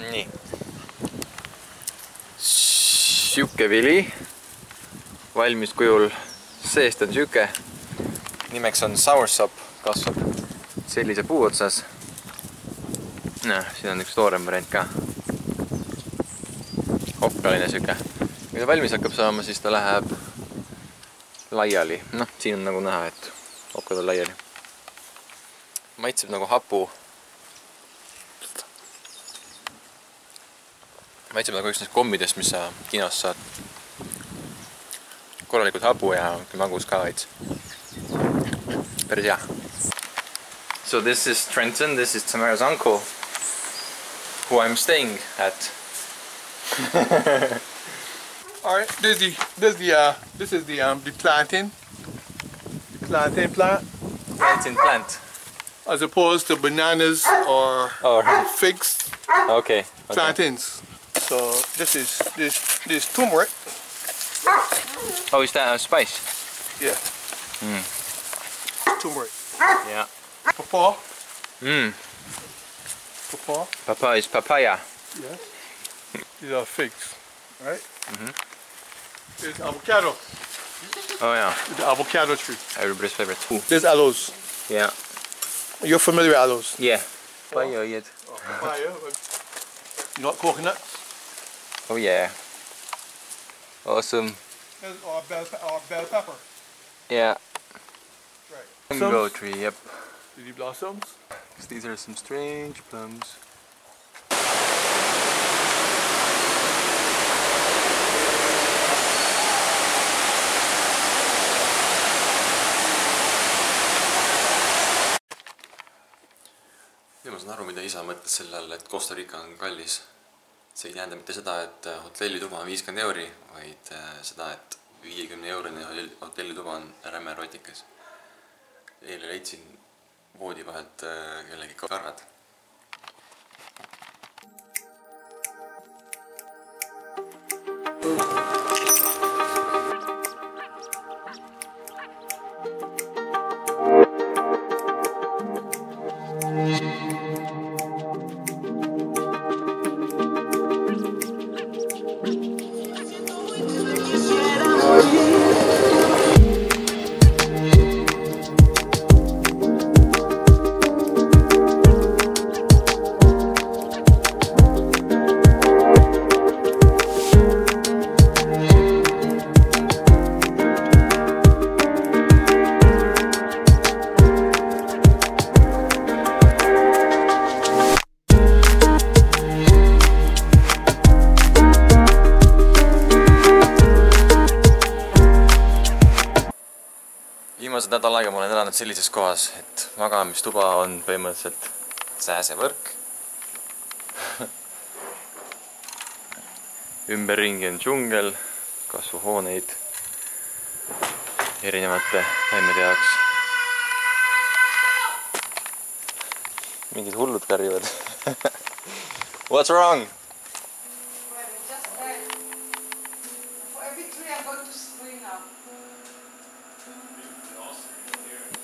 nii. Siuke vili. Valmis kujul. Seest on siuke. Nimeks on soursop. Kasvab sellise puu otsas. Siin on üks toorem variant ka. Okkaline siuke. Kui ta valmis hakkab saama, siis ta läheb laiali. Siin on nagu näha, et okkad on laiali. Maitseb nagu hapu. Maitseb nagu üks neist kommidest, mis sa kinos saad. Korralikult hapu ja magus ka veits. Päris hea. So this is Trenton, this is Tamara's uncle, who I'm staying at. Alright, this is the plantain. The plantain plant. Plantain plant. As opposed to bananas or figs. Okay. Plantains. So this is turmeric. Oh, is that a spice? Yeah. Turmeric. Yeah. Pawpaw. Pawpaw. Pawpaw is papaya. Yes. These are figs, right? There's avocado. Oh yeah. The avocado tree. Everybody's favorite. Ooh. There's aloes. Yeah. You're familiar with aloes? Yeah. Papaya yet. Papaya. You got coconuts? Oh yeah. Awesome. Or bell pepper. Yeah. Right. Mango tree, yep. Lily blossoms. These are some strange plums. Ja ma saan aru, mida isa mõtles selle all, et Costa Rica on kallis. See ei tähenda mitte seda, et hotellituba on 50 €, vaid seda, et 50 € hotellituba on räme rotikas. Eile leidsin voodi vahelt kellegi karvad. Viimased nädal aega ma olen elanud sellises kohas, et magamistuba on põhimõtteliselt sääsevõrk. Ümberringi on džungel, kasvuhooneid erinevate taimede jaoks. Mingid hullud karjuvad. What's wrong?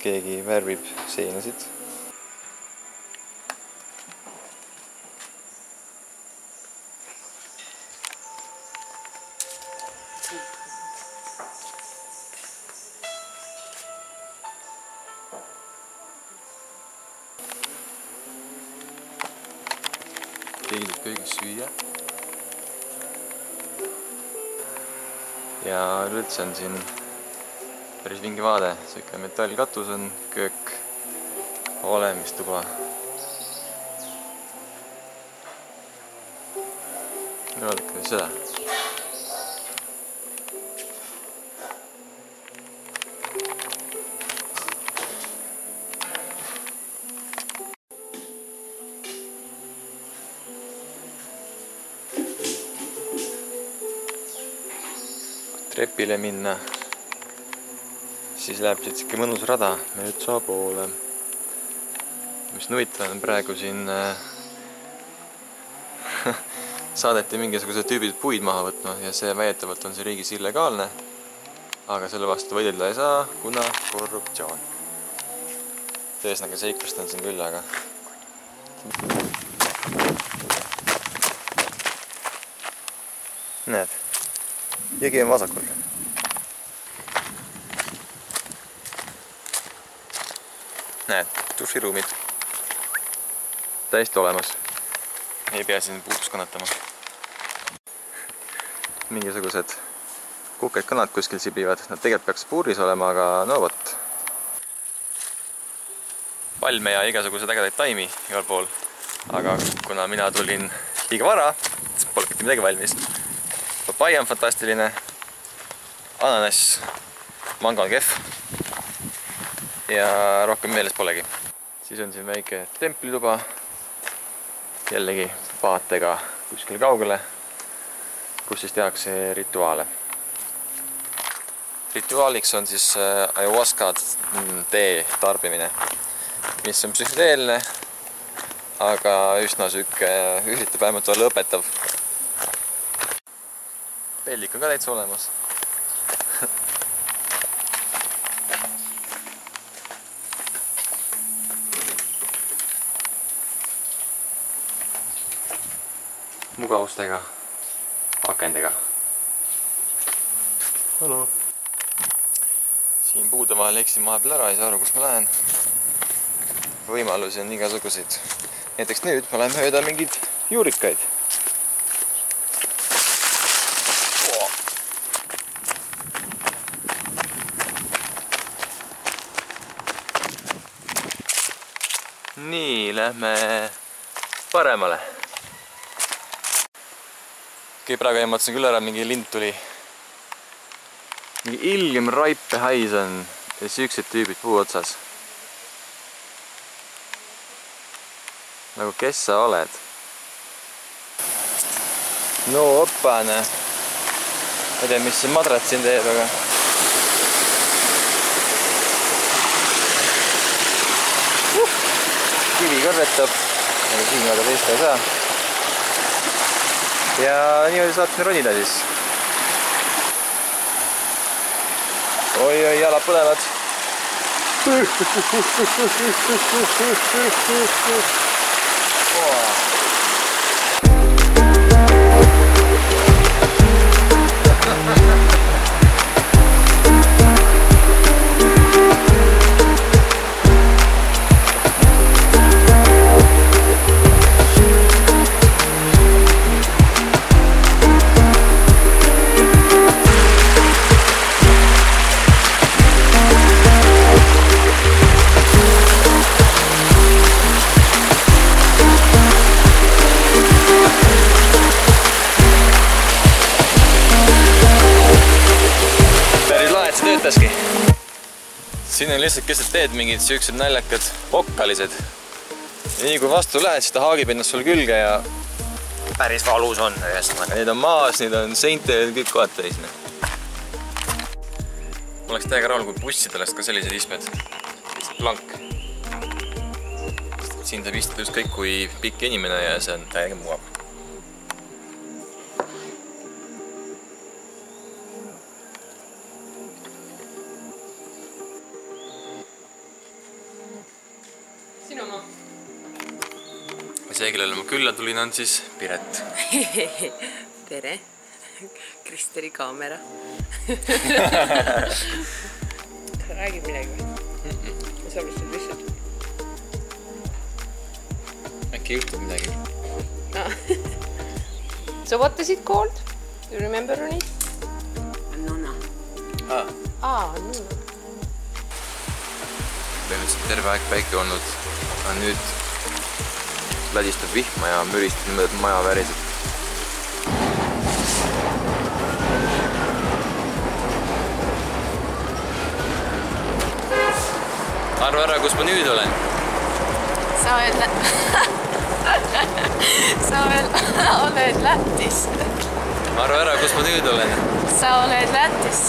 Keegi värvib seenasid. Keegi saab köögis süüa. Ja üldse on siin päris vinge vaade, siuke metallkatus on, köök, olemistuba. Vaadake seda. Trepile minna, siis läheb siit siuke mõnus rada metsa poole. Mis huvitav on praegu siin saadeti mingisugused tüübid puid maha võtma ja see väidetavalt on see riigis illegaalne, aga selle vastu võidelda ei saa, kuna korruptsioon. Ühesõnaga seiklust on siin küll, aga näed, jõgi on vasakul. Näed, duširuumid. Täiesti olemas. Ei pea siin puuks kannatama. Mingisugused kuked kanad kuskil sibivad. Nad tegelikult peaks puuris olema, aga no vot. Palme ja igasugused ägedaid taimi igal pool. Aga kuna mina tulin liiga vara, siis pole mitte midagi valmis. Papai on fantastiline. Ananas, mango on kehv. Ja rohkem meeles polegi. Siis on siin väike templituba. Jällegi vaatega kuskil kaugele, kus siis tehakse rituaale. Rituaaliks on siis ayahuasca tee tarbimine, mis on psühhedeelne, aga üsna sükke üritab vähemalt olla õpetav. Pellik on ka täitsa olemas. Mugavustega, akendega. Hallo. Siin puude vahel eksin vahepeal ära, ei saa aru, kus ma lähen. Võimalusi on igasuguseid. Näiteks nüüd ma lähen mööda mingeid juurikaid. Nii, lähme paremale. Praegu ehmatasin küll ära, mingi lind tuli. Mingi ilgem raipehais on ja siuksed tüübid puu otsas. Nagu kes sa oled? No õppane. Ma ei tea, mis see madrat siin teeb, aga... Kivi korretab, aga siin väga teist ei saa. Ja niimoodi saab ronida siis. Oi, jalad põlevad. Siin on lihtsalt keset teed mingid siuksed naljakad okkalised. Ja nii kui vastu lähed, siis ta haagib ennast sul külge ja päris valus on. Need on maas, need on seinte ja kõik kohad täis. Ma oleks täiega rahul, kui bussid oleks ka sellised istmed. Sellised plank. Siin saab istuda just kõik kui pikk inimene ja see on täiega mugav. See, kellele ma külla tulin, on siis Piret. Tere. Kristeri kaamera. Räägi midagi või? Sa oled lihtsalt. Äkki juhtub midagi. So what is it called? Do you remember, Roni? Nona. Nona. Põhimõtteliselt terve aeg päike olnud, aga nüüd lädistab vihma ja müristab niimoodi maja väriseb. Arva ära, kus ma nüüd olen? Sa oled Lätis. Arva ära, kus ma nüüd olen? Sa oled Lätis.